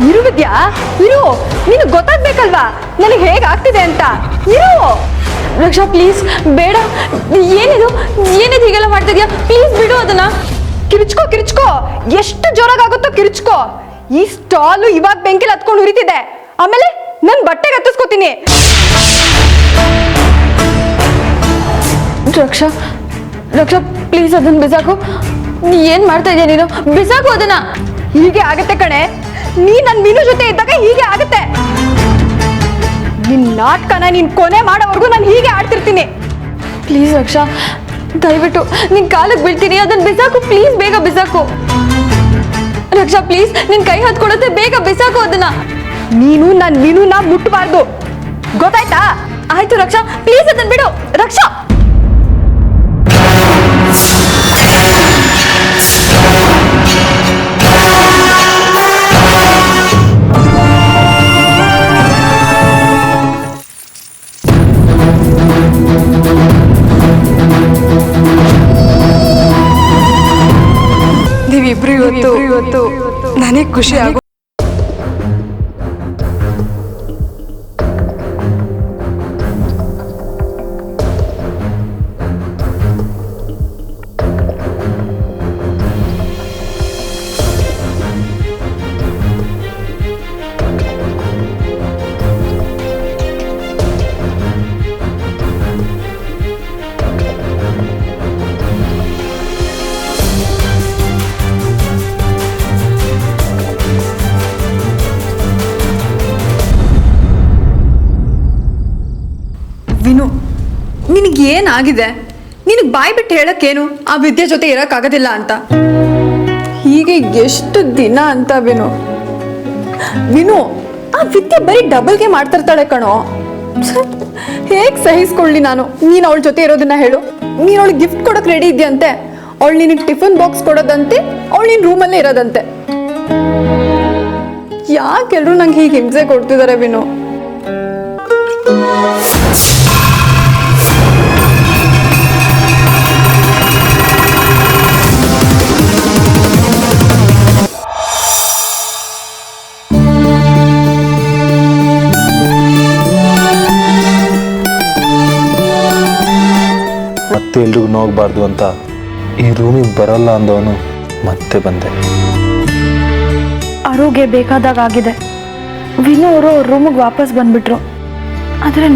ಇರು ವಿದ್ಯಾ, ಇರು. ನಿನಗೆ ಗೊತ್ತಾಗ್ಬೇಕಲ್ವಾ ನನಗೆ ಹೇಗಾಗ್ತಿದೆ ಅಂತ. ಇರು ರಕ್ಷಾ, ಪ್ಲೀಸ್ ಬೇಡ. ಏನಿದು ಹೀಗೆಲ್ಲ ಮಾಡ್ತಿದ್ಯಾ? ಪ್ಲೀಸ್ ಬಿಡು ಅದನ್ನ. ಕಿರ್ಚ್ಕೋ, ಎಷ್ಟು ಜೋರಾಗುತ್ತೋ ಕಿರ್ಚ್ಕೋ. ಈ ಸ್ಟಾಲು ಇವಾಗ ಬೆಂಕಿಲ್ ಹತ್ಕೊಂಡು ಉರಿತಿದೆ, ಆಮೇಲೆ ನನ್ ಬಟ್ಟೆಗೆ ಹತ್ತಿಸ್ಕೋತೀನಿ. ರಕ್ಷಾ ಪ್ಲೀಸ್ ಅದನ್ನ ಬಿಸಾಕು. ಏನ್ ಮಾಡ್ತಾ ಇದೀಯ ನೀನು? ಬಿಸಾಕು ಅದನ್ನ. ಹೀಗೆ ಆಗತ್ತೆ ಕಣೆ, ನೀ ನನ್ ಮೀನು ಜೊತೆ ಇದ್ದಾಗ ಹೀಗೆ ಆಗತ್ತೆ. ನಿನ್ ನಾಟಕನ ನೀನ್ ಕೊನೆ ಮಾಡೋವರೆಗೂ ನಾನು ಹೀಗೆ ಆಡ್ತಿರ್ತೀನಿ. ಪ್ಲೀಸ್ ರಕ್ಷಾ, ದಯವಿಟ್ಟು ನಿನ್ ಕಾಲಕ್ಕೆ ಬೀಳ್ತೀನಿ, ಅದನ್ನ ಬಿಸಾಕು ಪ್ಲೀಸ್. ಬೇಗ ಬಿಸಾಕು ರಕ್ಷಾ, ಪ್ಲೀಸ್. ನಿನ್ ಕೈ ಹತ್ಕೊಡುತ್ತೆ, ಬೇಗ ಬಿಸಾಕು ಅದನ್ನ. ನೀನು ನನ್ ಮೀನುನ ಮುಟ್ಟಬಾರ್ದು, ಗೊತ್ತಾಯ್ತಾ? ಆಯ್ತು ರಕ್ಷಾ, ಪ್ಲೀಸ್ ಅದನ್ನ ಬಿಡು. ರಕ್ಷಾ, ನೀವಿಬ್ರು ಇವತ್ತು ನನಗೆ ಖುಷಿ ಆಗೋ. ವಿನು, ನಿನಗೇನಾಗಿದೆ? ನಿನಗೆ ಬಾಯಿ ಬಿಟ್ಟು ಹೇಳಕ್ಕೇನು ಆ ವಿದ್ಯೆ ಜೊತೆ ಇರೋಕ್ಕಾಗೋದಿಲ್ಲ ಅಂತ? ಹೀಗೆ ಎಷ್ಟು ದಿನ ಅಂತ ವಿನು, ಆ ವಿದ್ಯೆ ಬರೀ ಡಬಲ್ಗೆ ಮಾಡ್ತಿರ್ತಾಳೆ ಕಣೋ. ಹೇಗೆ ಸಹಿಸ್ಕೊಳ್ಳಿ ನಾನು? ನೀನು ಅವಳ ಜೊತೆ ಇರೋದನ್ನ ಹೇಳು. ನೀನು ಅವಳಿಗೆ ಗಿಫ್ಟ್ ಕೊಡೋಕೆ ರೆಡಿ ಇದೆಯಂತೆ, ಅವಳು ನಿನಗೆ ಟಿಫನ್ ಬಾಕ್ಸ್ ಕೊಡೋದಂತೆ, ಅವಳು ನಿನ್ನ ರೂಮಲ್ಲೇ ಇರೋದಂತೆ. ಯಾಕೆಲ್ಲರೂ ನಂಗೆ ಹೀಗೆ ಹಿಂಸೆ ಕೊಡ್ತಿದ್ದಾರೆ ವಿನು? ಮತ್ತೆ ಎಲ್ರಿಗೂ ನೋಗಬಾರ್ದು ಅಂತ ಈ ರೂಮಿಗೆ ಬರಲ್ಲ ಅಂದವನು ಮತ್ತೆ ಬಂದೆ. ಅರುಗೆ ಬೇಕಾದಾಗ ಆಗಿದೆ. ವಿನು ಅವರು ಅವ್ರ ರೂಮಿಗೆ ವಾಪಸ್ ಬಂದ್ಬಿಟ್ರು. ಆದರೆ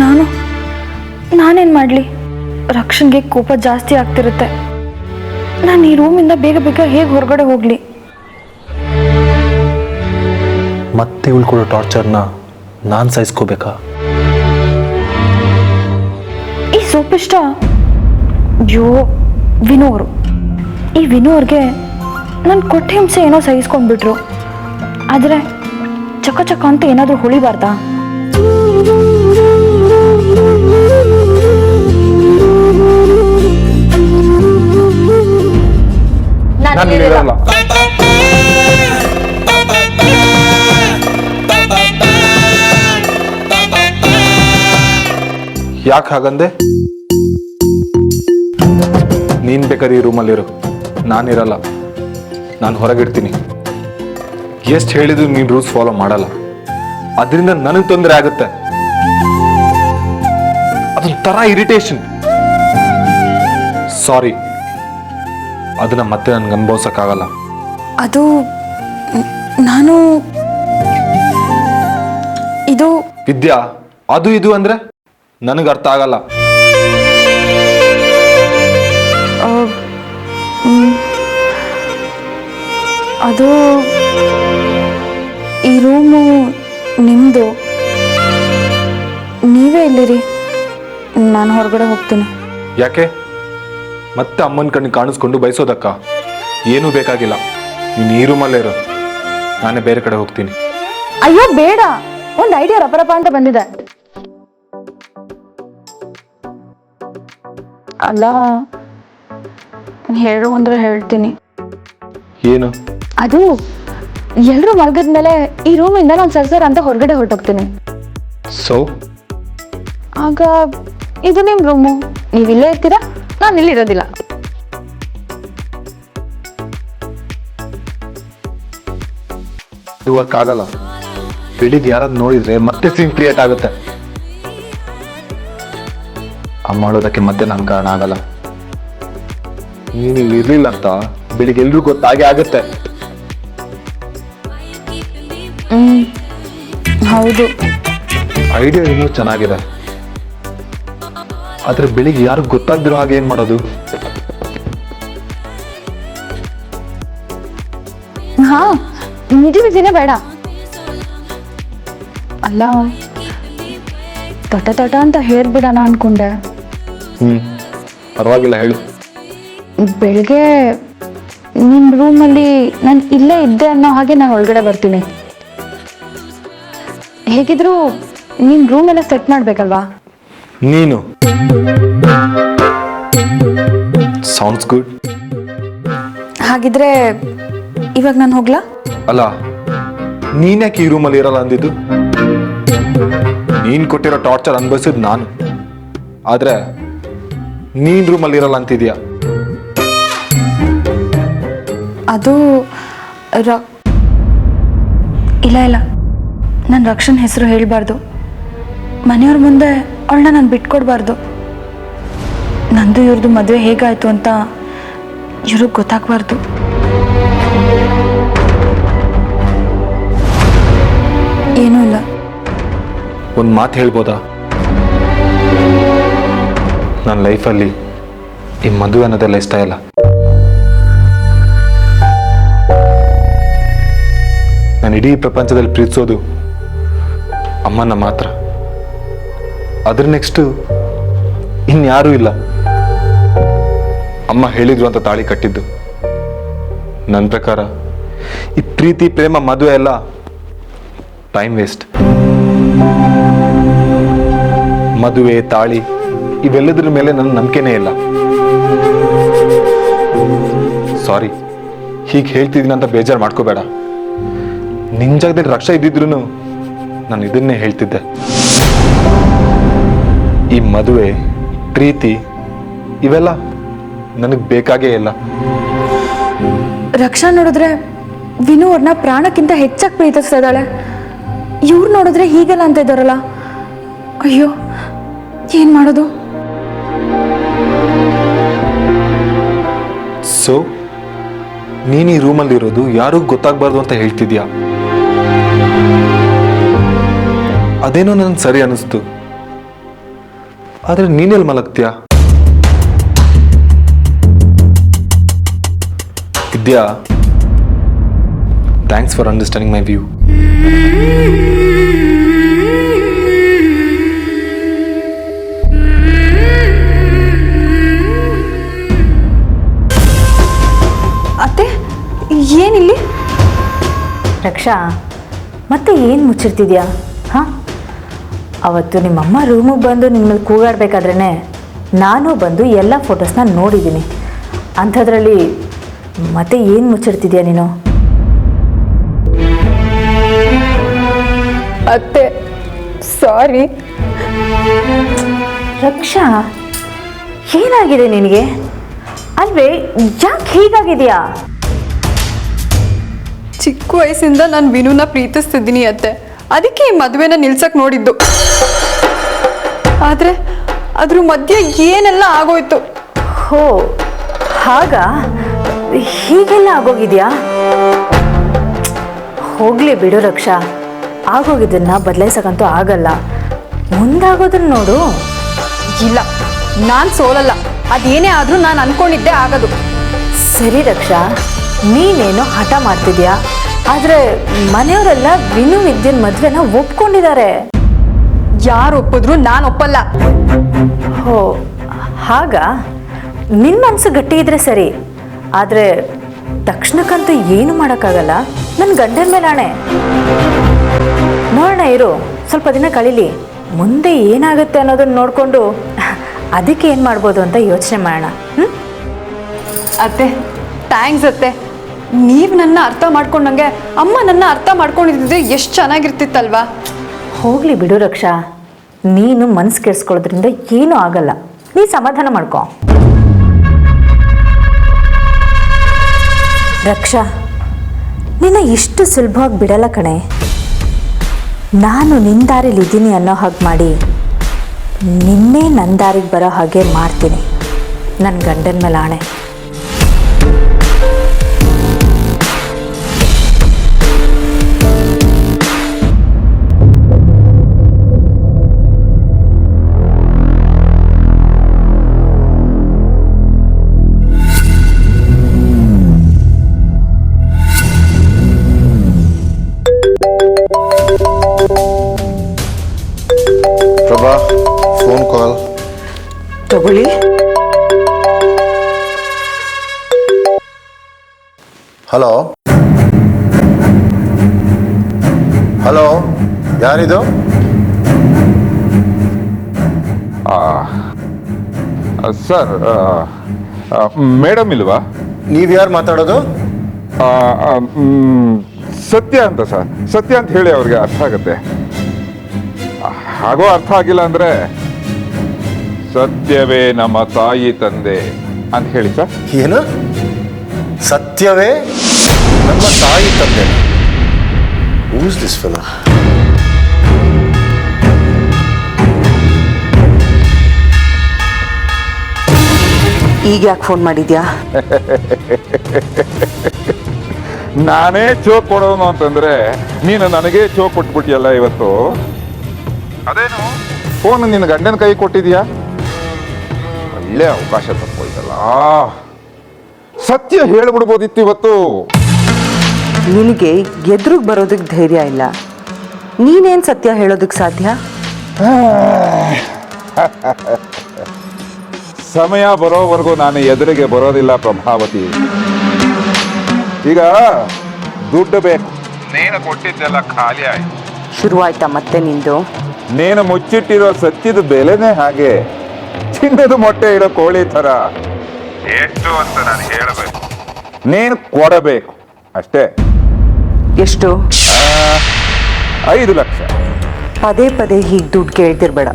ನಾನೇನು ಮಾಡಲಿ? ರಕ್ಷನ್ಗೆ ಕೋಪ ಜಾಸ್ತಿ ಆಗ್ತಿರುತ್ತೆ. ನಾನು ಈ ರೂಮಿಂದ ಬೇಗ ಹೇಗೆ ಹೊರಗಡೆ ಹೋಗಲಿ? ಮತ್ತೆ ಇವಳು ಕೊಡೋ ಟಾರ್ಚರ್ನ ನಾನು ಸಹಿಸ್ಕೋಬೇಕಾ? ಈ ಸೋಪಿಷ್ಟ ವಿನು ಅವರು, ಈ ವಿನು ಅವ್ರಿಗೆ ನಾನು ಕೊಟ್ಟ ಹಿಂಸೆ ಏನೋ ಸಹಿಸ್ಕೊಂಡ್ಬಿಟ್ರು. ಆದರೆ ಚಕ ಅಂತ ಏನಾದರೂ ಹೊಳಿಬಾರ್ದಾ? ಯಾಕೆ ಹಾಗಂದೆ? ನೀನ್ ಬೇಕಾದ್ರೆ ಈ ರೂಮಲ್ಲಿರು, ನಾನಿರಲ್ಲ. ನಾನು ಹೊರಗಿಡ್ತೀನಿ. ಎಷ್ಟು ಹೇಳಿದ್ರು ನೀನು ರೂಲ್ಸ್ ಫಾಲೋ ಮಾಡಲ್ಲ, ಅದರಿಂದ ನನಗೆ ತೊಂದರೆ ಆಗುತ್ತೆ. ಅದೊಂಥರ ಇರಿಟೇಷನ್. ಸಾರಿ, ಅದನ್ನ ಮತ್ತೆ ನನ್ಗೆ ಅನುಭವಿಸಕ್ಕಾಗಲ್ಲ. ಅದು ನಾನು ಇದು ವಿದ್ಯಾ, ಅದು ಇದು ಅಂದ್ರೆ ನನಗೆ ಅರ್ಥ ಆಗಲ್ಲ. ಅದು ಈ ರೂಮು ನಿಮ್ಮದು. ನೀವೇ ಇಲ್ಲಿರಿ, ನಾನು ಹೊರಗಡೆ ಹೋಗ್ತೀನಿ. ಯಾಕೆ? ಮತ್ತೆ ಅಮ್ಮನ ಕಣ್ಣಿಗೆ ಕಾಣಿಸ್ಕೊಂಡು ಬಯಸೋದಕ್ಕ? ಏನೂ ಬೇಕಾಗಿಲ್ಲ, ನೀನು ಈ ರೂಮಲ್ಲೇ ಇರು, ನಾನೇ ಬೇರೆ ಕಡೆ ಹೋಗ್ತೀನಿ. ಅಯ್ಯೋ ಬೇಡ, ಒಂದು ಐಡಿಯಾ ರಪರಪ ಅಂತ ಬಂದಿದೆ. ಅಲ್ಲ, ಹೇಳು ಅಂದ್ರೆ ಹೇಳ್ತೀನಿ. ಏನು? ಅದು ಎಲ್ಲರೂ ಮಲಗಿದ್ಮೇಲೆ ಈ ರೂಮಿಂದ ನಾನು ಸರ್ ಅಂತ ಹೊರಗಡೆ ಹೊರಟೋಗ್ತೀನಿ. ಸೊ ಆಗ ಇದು ನಿಮ್ಮ ರೂಮು, ನೀವು ಇಲ್ಲೇ ಇರ್ತೀರಾ, ನಾನು ಇಲ್ಲಿರೋದಿಲ್ಲ. ಇವಾಗಲ್ಲ. ಬೆಳಿಗ್ಗೆ ಯಾರಾದ್ರು ನೋಡಿದ್ರೆ ಮತ್ತೆ ಸೀನ್ ಕ್ರಿಯೇಟ್ ಆಗುತ್ತೆ. ಅಮ್ಮ ಮಾಡೋದಕ್ಕೆ ಮತ್ತೆ ನನ್ ಕಾರಣ ಆಗಲ್ಲ. ನೀನು ಇಲ್ಲಿ ಇರ್ಲಿಲ್ಲ ಅಂತ ಬೆಳಿಗ್ಗೆ ಎಲ್ರಿಗೂ ಗೊತ್ತಾಗೆ ಆಗುತ್ತೆ. ಹೌದು. ಐಡಿಯಾ ಇನ್ನೂ ಚೆನ್ನಾಗಿದೆ, ಆದ್ರೆ ಬೆಳಿಗ್ಗೆ ಯಾರು ಗೊತ್ತಾಗ್ದಿರೋ ಹಾಗೆ ಏನ್ ಮಾಡೋದು? ಹಾ, ನಿಜ ಬೇಡ. ಅಲ್ಲ, ತಟ ಅಂತ ಹೇಳ್ಬಿಡೋಣ ಅನ್ಕೊಂಡೆ. ಪರವಾಗಿಲ್ಲ, ಹೇಳು. ಬೆಳಿಗ್ಗೆ ನಿನ್ನ ರೂಮಲ್ಲಿ ನಾನು ಇಲ್ಲೇ ಇದ್ದೆ ಅನ್ನೋ ಹಾಗೆ ನಾನು ಒಳಗಡೆ ಬರ್ತೀನಿ. ಹೇಗಿದ್ರು ನಿನ್ನ ರೂಮ್ ಎಲ್ಲ ಸೆಟ್ ಮಾಡ್ಬೇಕಲ್ವಾ? ನೀನು ಸೌಂಡ್ಸ್ ಗುಡ್. ಹಾಗಿದ್ರೆ ಇವಾಗ ನಾನು ಹೋಗ್ಲಾ? ಅಲ್ಲ, ನೀನ್ಯಾಕೆ ಈ ರೂಮಲ್ಲಿ ಇರಲ್ಲ ಅಂದಿದ್ದು? ನೀನ್ ಕೊಟ್ಟಿರೋ ಟಾರ್ಚರ್ ಅನ್ಭವಿಸಿದ್ ನಾನು, ಆದ್ರೆ ನೀನ್ ರೂಮಲ್ಲಿ ಇರಲ್ಲ ಅಂತಿದ್ಯಾ? ಅದು ಇಲ್ಲ, ನಾನು ರಕ್ಷನ್ ಹೆಸರು ಹೇಳಬಾರ್ದು. ಮನೆಯವ್ರ ಮುಂದೆ ಅವಳನ್ನ ನಾನು ಬಿಟ್ಕೊಡ್ಬಾರ್ದು. ನಂದು ಇವ್ರದ್ದು ಮದುವೆ ಹೇಗಾಯ್ತು ಅಂತ ಇವ್ರಿಗೆ ಗೊತ್ತಾಗಬಾರ್ದು. ಏನೂ ಇಲ್ಲ. ಒಂದು ಮಾತು ಹೇಳ್ಬೋದಾ? ನನ್ನ ಲೈಫಲ್ಲಿ ಈ ಮದುವೆ ಅನ್ನೋದೆಲ್ಲ ಇಷ್ಟ ಇಲ್ಲ. ನಾನು ಇಡೀ ಪ್ರಪಂಚದಲ್ಲಿ ಪ್ರೀತಿಸೋದು ಅಮ್ಮನ ಮಾತ್ರ. ಅದ್ರ ನೆಕ್ಸ್ಟ್ ಇನ್ಯಾರೂ ಇಲ್ಲ. ಅಮ್ಮ ಹೇಳಿದ್ರು ಅಂತ ತಾಳಿ ಕಟ್ಟಿದ್ದು. ನನ್ನ ಪ್ರಕಾರ ಈ ಪ್ರೀತಿ ಪ್ರೇಮ ಮದುವೆ ಎಲ್ಲ ಟೈಮ್ ವೇಸ್ಟ್. ಮದುವೆ ತಾಳಿ ಇವೆಲ್ಲದ್ರ ಮೇಲೆ ನನ್ನ ನಂಬಿಕೆನೇ ಇಲ್ಲ. ಸಾರಿ, ಹೀಗೆ ಹೇಳ್ತಿದ್ದೀನಿ ಅಂತ ಬೇಜಾರು ಮಾಡ್ಕೋಬೇಡ. ನಿನ್ ಜಾಗದಲ್ಲಿ ರಕ್ಷಾ ಇದ್ದಿದ್ರು ನಾನು ಇದನ್ನೇ ಹೇಳ್ತಿದ್ದೆ. ಈ ಮದುವೆ ಪ್ರೀತಿ ಇವೆಲ್ಲ ನನಗೆ ಬೇಕಾಗೇ ಇಲ್ಲ. ರಕ್ಷಾ ನೋಡಿದ್ರೆ ವಿನು ಅವ್ರನ್ನ ಪ್ರಾಣಕ್ಕಿಂತ ಹೆಚ್ಚಾಗಿ ಪ್ರೀತಿಸ್ತಾ ಇದ್ದಾಳೆ. ಇವ್ರು ನೋಡಿದ್ರೆ ಹೀಗೆಲ್ಲ ಅಂತ ಇದ್ದಾರಲ್ಲ. ಅಯ್ಯೋ, ಏನ್ ಮಾಡೋದು? ಸೊ ನೀನು ಈ ರೂಮಲ್ಲಿ ಇರೋದು ಯಾರಿಗೂ ಗೊತ್ತಾಗಬಾರ್ದು ಅಂತ ಹೇಳ್ತಿದ್ಯಾ? ಅದೇನೋ ನನಗೆ ಸರಿ ಅನಿಸ್ತು, ಆದ್ರೆ ನೀನೆಲ್ಲಿ ಮಲಗ್ತೀಯಾ? Vidya, thanks for understanding my view. ಅತ್ತೆ, ಏನಿಲ್ಲಿ? ರಕ್ಷಾ, ಮತ್ತೆ ಏನು ಮುಚ್ಚಿರ್ತಿದ್ಯಾ? ಹಾಂ, ಅವತ್ತು ನಿಮ್ಮಮ್ಮ ರೂಮಿಗೆ ಬಂದು ನಿಮ್ಮಲ್ಲಿ ಕೂಗಾಡಬೇಕಾದ್ರೇ ನಾನು ಬಂದು ಎಲ್ಲ ಫೋಟೋಸ್ನ ನೋಡಿದ್ದೀನಿ. ಅಂಥದ್ರಲ್ಲಿ ಮತ್ತೆ ಏನು ಮುಚ್ಚಿಡ್ತಿದ್ಯಾ ನೀನು? ಅತ್ತೆ, ಸಾರಿ. ರಕ್ಷಾ, ಏನಾಗಿದೆ ನಿನಗೆ? ಅಲ್ವೇ, ಯಾಕೆ ಹೀಗಾಗಿದೆಯಾ? ಚಿಕ್ಕ ವಯಸ್ಸಿಂದ ನಾನು ವಿನುನ ಪ್ರೀತಿಸ್ತಿದ್ದೀನಿ ಅತ್ತೆ. ಅದಕ್ಕೆ ಈ ಮದುವೆನ ನಿಲ್ಸಕ್ ನೋಡಿದ್ದು. ಆದ್ರೆ ಅದ್ರ ಮಧ್ಯೆ ಏನೆಲ್ಲ ಆಗೋಯ್ತು. ಹೋ, ಹಾಗ ಹೀಗೆಲ್ಲ ಆಗೋಗಿದ್ಯಾ? ಹೋಗ್ಲಿ ಬಿಡು ರಕ್ಷಾ, ಆಗೋಗಿದ್ದನ್ನ ಬದಲಾಯಿಸಕ್ಕಂತೂ ಆಗಲ್ಲ. ಮುಂದಾಗೋದನ್ನ ನೋಡು. ಇಲ್ಲ, ನಾನು ಸೋಲಲ್ಲ. ಅದೇನೇ ಆದ್ರೂ ನಾನು ಅನ್ಕೊಂಡಿದ್ದೆ ಆಗೋದು. ಸರಿ ರಕ್ಷಾ, ನೀನೇನೋ ಹಠ ಮಾಡ್ತಿದ್ಯಾ, ಆದರೆ ಮನೆಯವರೆಲ್ಲ ವಿನು ವಿದ್ಯನ್ ಮದುವೆನ ಒಪ್ಕೊಂಡಿದ್ದಾರೆ. ಯಾರು ಒಪ್ಪಿದ್ರು ನಾನು ಒಪ್ಪಲ್ಲ. ಹೋ, ಹಾಗ ನಿನ್ನ ಮನಸ್ಸು ಗಟ್ಟಿ ಇದ್ರೆ ಸರಿ, ಆದರೆ ತಕ್ಷಣಕ್ಕಂತೂ ಏನು ಮಾಡೋಕ್ಕಾಗಲ್ಲ. ನನ್ನ ಗಂಡನ ಮೇಲೆ ಆಣೆ. ನೋಡೋಣ ಇರು, ಸ್ವಲ್ಪ ದಿನ ಕಳೀಲಿ. ಮುಂದೆ ಏನಾಗುತ್ತೆ ಅನ್ನೋದನ್ನ ನೋಡಿಕೊಂಡು ಅದಕ್ಕೆ ಏನು ಮಾಡ್ಬೋದು ಅಂತ ಯೋಚನೆ ಮಾಡೋಣ. ಅತ್ತೆ, ಥ್ಯಾಂಕ್ಸ್ ಅತ್ತೆ. ನೀವು ನನ್ನ ಅರ್ಥ ಮಾಡ್ಕೊಂಡಂಗೆ ಅಮ್ಮ ನನ್ನ ಅರ್ಥ ಮಾಡ್ಕೊಂಡಿದ್ದಿದ್ರೆ ಎಷ್ಟು ಚೆನ್ನಾಗಿರ್ತಿತ್ತಲ್ವಾ? ಹೋಗ್ಲಿ ಬಿಡು ರಕ್ಷಾ, ನೀನು ಮನಸ್ಸು ಕೆಡಿಸ್ಕೊಳ್ಳೋದ್ರಿಂದ ಏನೂ ಆಗಲ್ಲ. ನೀ ಸಮಾಧಾನ ಮಾಡ್ಕೊ. ರಕ್ಷಾ, ನಿನ್ನ ಇಷ್ಟು ಸುಲಭವಾಗಿ ಬಿಡಲ್ಲ ಕಣೆ. ನಾನು ನಿನ್ನ ದಾರಿಲಿದ್ದೀನಿ ಅನ್ನೋ ಹಾಗೆ ಮಾಡಿ ನಿನ್ನೆ ನನ್ನ ದಾರಿಗೆ ಬರೋ ಹಾಗೆ ಮಾಡ್ತೀನಿ. ನನ್ನ ಗಂಡನ ಮೇಲೆ ಆಣೆ. ಪ್ರಭಾ, ಫೋನ್ ಕಾಲ್ ತಗೊಳ್ಳಿ. ಹಲೋ ಹಲೋ, ಯಾರಿದು? ಸರ್, ಮೇಡಮ್ ಇಲ್ವಾ? ನೀವ್ಯಾರು ಮಾತಾಡೋದು? ಸತ್ಯ ಅಂತ ಸರ್, ಸತ್ಯ ಅಂತ ಹೇಳಿ ಅವ್ರಿಗೆ ಅರ್ಥ ಆಗುತ್ತೆ. ಹಾಗೋ ಅರ್ಥ ಆಗಿಲ್ಲ ಅಂದ್ರೆ ಸತ್ಯವೇ ನಮ್ಮ ತಾಯಿ ತಂದೆ ಅಂತ ಹೇಳಿ ಸರ್. ಏನು? ಸತ್ಯವೇ ನಮ್ಮ ತಾಯಿ ತಂದೆ? Whose this fellow? ಈಗ ಯಾಕೆ ಫೋನ್ ಮಾಡಿದ್ಯಾ? ನಾನೇ ಚೋಕ್ ಕೊಡೋನು ಅಂತಂದ್ರೆ ನೀನು ನನಗೆ ಚೋಕ್ ಕೊಟ್ಬಿಟ್ಟಿಯಲ್ಲ ಇವತ್ತು. ಅದೇನು ಫೋನ್ ನಿನ್ನ ಗಂಡನ ಕೈ ಕೊಟ್ಟಿದ್ಯಾ? ಒಳ್ಳೆ ಅವಕಾಶ ತಕ್ಕೊಯ್ತಲ್ಲ. ಸತ್ಯ ಹೇಳ್ಬಿಡ್ಬೋದಿತ್ತು ಇವತ್ತು. ನಿನಗೆ ಎದುರಿಗೆ ಬರೋದಕ್ಕೆ ಧೈರ್ಯ ಇಲ್ಲ. ನೀನೇನು ಸತ್ಯ ಹೇಳೋದಕ್ಕೆ ಸಾಧ್ಯ? ಸಮಯ ಬರೋವರೆಗೂ ನಾನು ಎದುರಿಗೆ ಬರೋದಿಲ್ಲ ಪ್ರಭಾವತಿ. ಈಗ ದುಡ್ಡು ಬೇಕು. ನೀನು ಕೊಟ್ಟಿದ್ದೆಲ್ಲ ಖಾಲಿ ಆಯ್ತು. ಶುರುವಾಯ್ತಾ ಮತ್ತೆ ನಿಂದು? ನೀನು ಮುಚ್ಚಿಟ್ಟಿರೋ ಸತ್ಯದ ಬೆಲೆನೇ ಹಾಗೆ. ಚಿನ್ನದ ಮೊಟ್ಟೆ ಇಡೋ ಕೋಳಿ ಥರ. ಎಷ್ಟು ಅಂತ ನಾನು ಹೇಳಬೇಕು, ನೀನು ಕೊಡಬೇಕು ಅಷ್ಟೇ. ಎಷ್ಟು? 5 ಲಕ್ಷ. ಪದೇ ಪದೇ ಹೀಗೆ ದುಡ್ಡು ಕೇಳ್ತಿರ್ಬೇಡ.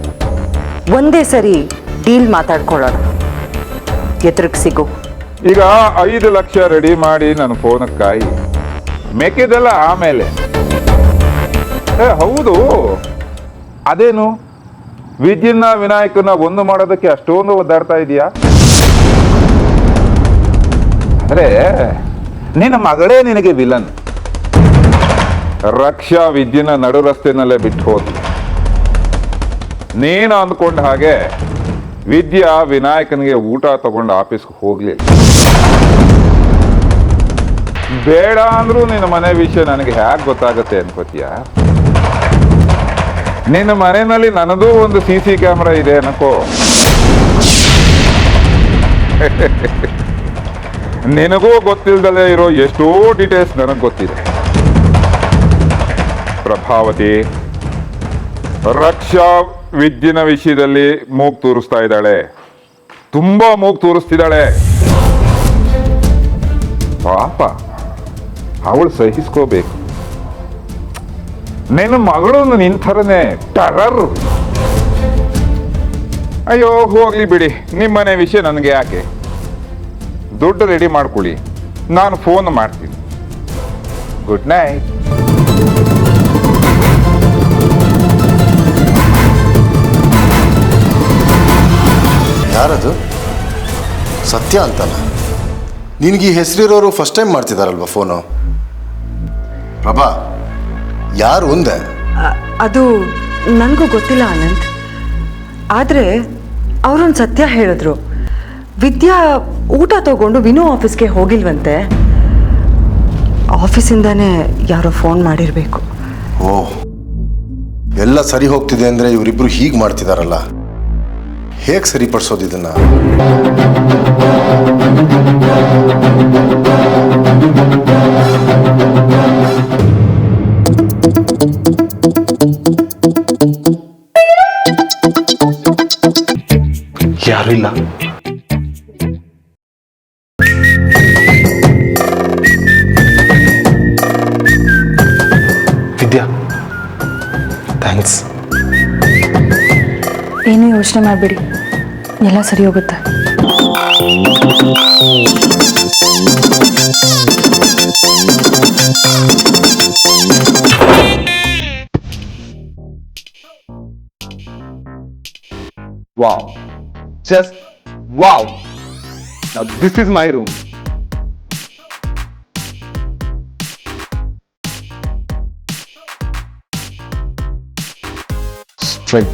ಒಂದೇ ಸರಿ ಡೀಲ್ ಮಾತಾಡ್ಕೊಳ್ಳೋಣ. ಎದುರಿಗೆ ಸಿಗು. ಈಗ 5 ಲಕ್ಷ ರೆಡಿ ಮಾಡಿ ನನ್ನ ಫೋನಕ್ಕಾಯಿ, ಮೆಕ್ಕಿದೆಲ್ಲ ಆಮೇಲೆ. ಹೌದು, ಅದೇನು ವಿದ್ಯನ್ನ ವಿನಾಯಕನ ಒಂದು ಮಾಡೋದಕ್ಕೆ ಅಷ್ಟೊಂದು ಒದ್ದಾಡ್ತಾ ಇದೆಯಾ? ಅಂದ್ರೆ ನಿನ್ನ ಮಗಳೇ ನಿನಗೆ ವಿಲನ್. ರಕ್ಷಾ ವಿದ್ಯನ ನಡು ರಸ್ತೆನಲ್ಲೇ ಬಿಟ್ಟು ಹೋದ್ಲು. ನೀನು ಅಂದ್ಕೊಂಡ ಹಾಗೆ ವಿದ್ಯಾ ವಿನಾಯಕನಿಗೆ ಊಟ ತಗೊಂಡು ಆಫೀಸ್ಗೆ ಹೋಗ್ಲಿಲ್ಲ. ಬೇಡ ಅಂದ್ರೂ ನಿನ್ನ ಮನೆ ವಿಷಯ ನನಗೆ ಹೇಗೆ ಗೊತ್ತಾಗತ್ತೆ ಅನ್ಕೋತೀಯ? ನಿನ್ನ ಮನೆಯಲ್ಲಿ ನನ್ನದೂ ಒಂದು CC ಕ್ಯಾಮ್ರಾ ಇದೆ ಅನ್ಕೋ. ನಿನಗೂ ಗೊತ್ತಿಲ್ದಲೇ ಇರೋ ಎಷ್ಟೋ ಡೀಟೇಲ್ಸ್ ನನಗೆ ಗೊತ್ತಿದೆ. ಪ್ರಭಾವತಿ, ರಕ್ಷಾ ವಿದ್ಯನ ವಿಷಯದಲ್ಲಿ ಮೂಗು ತೂರಿಸ್ತಾ ಇದ್ದಾಳೆ. ತುಂಬಾ ಮೂಗು ತೂರಿಸ್ತಿದ್ದಾಳೆ. ಪಾಪ, ಅವಳು ಸಹಿಸ್ಕೋಬೇಕು. ನಿನ್ನ ಮಗಳು ನಿನ್ ಥರನೇ ಟರರ್. ಅಯ್ಯೋ ಹೋಗ್ಲಿ ಬಿಡಿ, ನಿಮ್ಮನೆ ವಿಷಯ ನನಗೆ ಯಾಕೆ. ದುಡ್ಡು ರೆಡಿ ಮಾಡ್ಕೊಳ್ಳಿ, ನಾನು ಫೋನ್ ಮಾಡ್ತೀನಿ. Good night. ಯಾರದು? ಸತ್ಯ ಅಂತಲ್ಲ. ನಿನಗೆ ಈ ಹೆಸರಿರೋರು ಫಸ್ಟ್ ಟೈಮ್ ಮಾಡ್ತಿದಾರಲ್ವ ಫೋನು? ಪ್ರಭಾ, ಯಾರು ಒಂದೇ? ಅದು ನನಗೂ ಗೊತ್ತಿಲ್ಲ ಅನಂತ್. ಆದರೆ ಅವರೊಂದು ಸತ್ಯ ಹೇಳಿದ್ರು. ವಿದ್ಯಾ ಊಟ ತಗೊಂಡು ವಿನು ಆಫೀಸ್ಗೆ ಹೋಗಿಲ್ವಂತೆ. ಆಫೀಸಿಂದಾನೇ ಯಾರೋ ಫೋನ್ ಮಾಡಿರಬೇಕು. ಓಹ್, ಎಲ್ಲ ಸರಿ ಹೋಗ್ತಿದೆ ಅಂದರೆ ಇವರಿಬ್ರು ಹೀಗೆ ಮಾಡ್ತಿದಾರಲ್ಲ. ಹೇಗೆ ಸರಿಪಡಿಸೋದು ಇದನ್ನ? ಯಾರು ಇಲ್ಲ. ವಿದ್ಯಾ, ಥ್ಯಾಂಕ್ಸ್. ಏನೂ ಯೋಚನೆ ಮಾಡಬೇಡಿ, ಎಲ್ಲ ಸರಿ ಹೋಗುತ್ತೆ. Wow. Just wow. Now this is my room. Straight.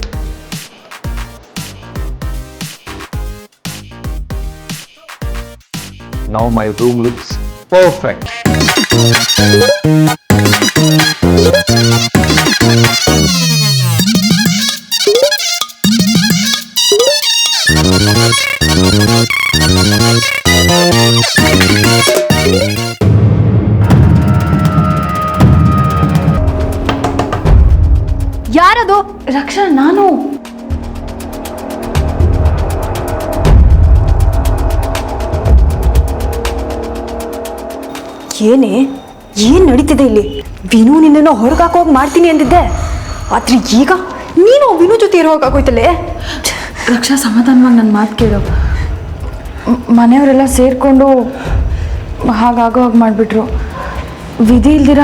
Now my room looks perfect. ಯಾರದು? ರಕ್ಷಾ, ನಾನು. ಏನೇ ಏನ್ ನಡೀತಿದೆ ಇಲ್ಲಿ? ವಿನು ನಿನ್ನನ್ನು ಹೊರಗಾಕೋಗಿ ಮಾಡ್ತೀನಿ ಅಂದಿದ್ದೆ, ಆದ್ರೆ ಈಗ ನೀನು ವಿನು ಜೊತೆ ಇರೋಕಾಗೋಯ್ತಲ್ಲೇ. ರಕ್ಷಾ, ಸಮಾಧಾನವಾಗಿ ನನ್ನ ಮಾತು ಕೇಳು. ಮನೆಯವರೆಲ್ಲ ಸೇರಿಕೊಂಡು ಹಾಗಾಗೋ ಹಾಗೆ ಮಾಡಿಬಿಟ್ರು. ವಿಧಿ ಇಲ್ದಿರ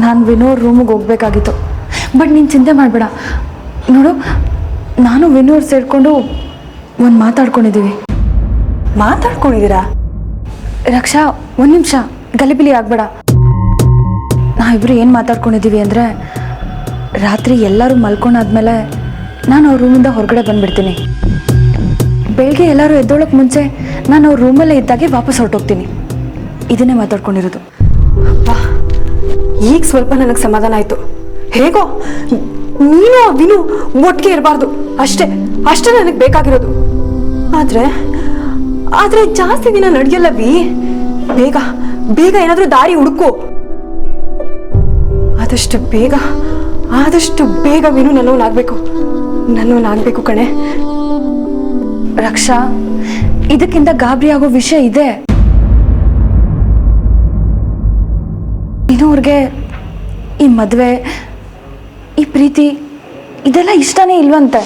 ನಾನು ವಿನು ರೂಮಿಗೆ ಹೋಗ್ಬೇಕಾಗಿತ್ತು. ಬಟ್ ನೀನು ಚಿಂತೆ ಮಾಡಬೇಡ. ನೋಡು, ನಾನು ವಿನು ಅವ್ರು ಸೇರಿಕೊಂಡು ಒಂದು ಮಾತಾಡ್ಕೊಂಡಿದ್ದೀವಿ. ಮಾತಾಡ್ಕೊಂಡಿದ್ದೀರಾ? ರಕ್ಷಾ, ಒಂದು ನಿಮಿಷ ಗಲಿಬಿಲಿ ಆಗಬೇಡ. ನಾವಿಬ್ಬರು ಏನು ಮಾತಾಡ್ಕೊಂಡಿದ್ದೀವಿ ಅಂದರೆ, ರಾತ್ರಿ ಎಲ್ಲರೂ ಮಲ್ಕೊಂಡಾದ್ಮೇಲೆ ನಾನು ಅವ್ರ ರೂಮಿಂದ ಹೊರಗಡೆ ಬಂದುಬಿಡ್ತೀನಿ. ಬೆಳಗ್ಗೆ ಎಲ್ಲರೂ ಎದ್ದೋಳಕ್ಕೆ ಮುಂಚೆ ನಾನು ಅವ್ರ ರೂಮಲ್ಲೇ ಇದ್ದಾಗೆ ವಾಪಸ್ ಹೊರಟೋಗ್ತೀನಿ. ಇದನ್ನೇ ಮಾತಾಡ್ಕೊಂಡಿರೋದು. ಈಗ ಸ್ವಲ್ಪ ನನಗೆ ಸಮಾಧಾನ ಆಯ್ತು. ಹೇಗೋ ನೀನು ವಿನು ಒಟ್ಟಿಗೆ ಇರಬಾರ್ದು, ಅಷ್ಟೇ ಅಷ್ಟೇ ನನಗೆ ಬೇಕಾಗಿರೋದು. ಆದ್ರೆ ಜಾಸ್ತಿ ದಿನ ನಡೆಯಲ್ಲವಿ. ಬೇಗ ಬೇಗ ಏನಾದ್ರೂ ದಾರಿ ಹುಡುಕು. ಆದಷ್ಟು ಬೇಗ ವಿನು ನನ್ನವನಾಗಬೇಕು ಕಣೆ. ರಕ್ಷಾ, ಇದಕ್ಕಿಂತ ಗಾಬರಿ ಆಗೋ ವಿಷಯ ಇದೆ. ಇನ್ನೋರ್ಗೆ ಈ ಮದುವೆ, ಈ ಪ್ರೀತಿ ಇದೆಲ್ಲ ಇಷ್ಟನೇ ಇಲ್ವಂತೆ.